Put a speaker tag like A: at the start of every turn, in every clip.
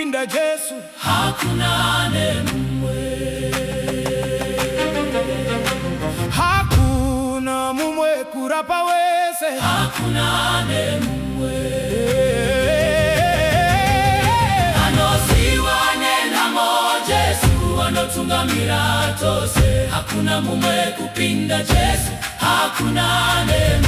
A: kupinda Yesu,
B: hakuna nemumwe.
A: Hakuna mumwe kurapa wese,
B: hakuna nemumwe. Anosiwane namo Yesu, anotungamira tose. Hakuna mumwe kupinda Yesu, hakuna nemumwe.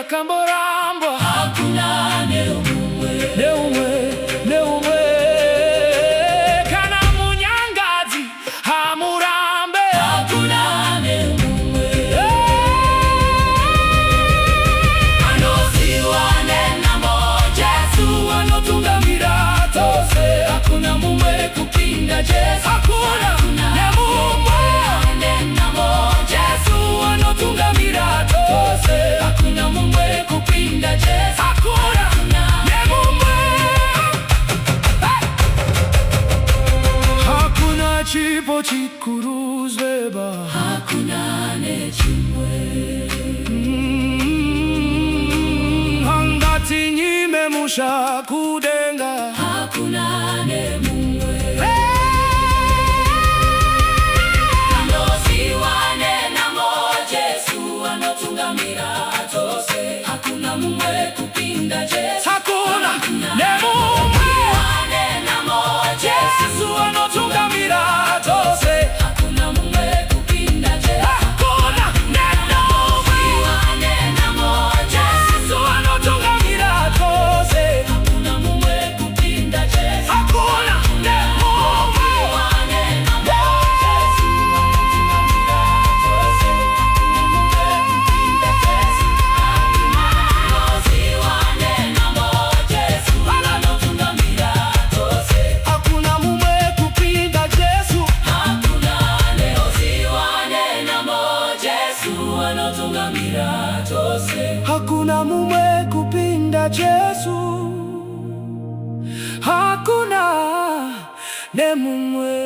A: Kamborambo,
B: hakuna neumwe,
A: neumwe, neumwe. Kana munyangazi hamurambe,
B: hakuna neumwe. Anosiwane namo Yesu, anotungamira tose. Hakuna mumwe kupinda Yesu,
A: hakuna nemumwe
B: namo Yesu, anotungamira tose. Hakuna mumwe kupinda Yesu,
A: hakuna nemumwe. Hakuna chipo chikuruzeba,
B: hakuna nechimwe.
A: Hangati nyime musha kudenga,
B: hakuna nemumwe. Hakuna mumwe kupinda Yesu,
A: hakuna nemumwe. Yesu anotungamira tose,
B: hakuna mumwe kupinda Yesu,
A: hakuna nemumwe. Yesu anotungamira tose,
B: hakuna mumwe kupinda Yesu,
A: hakuna nemumwe. Hakuna mumwe kupinda Yesu, hakuna nemumwe.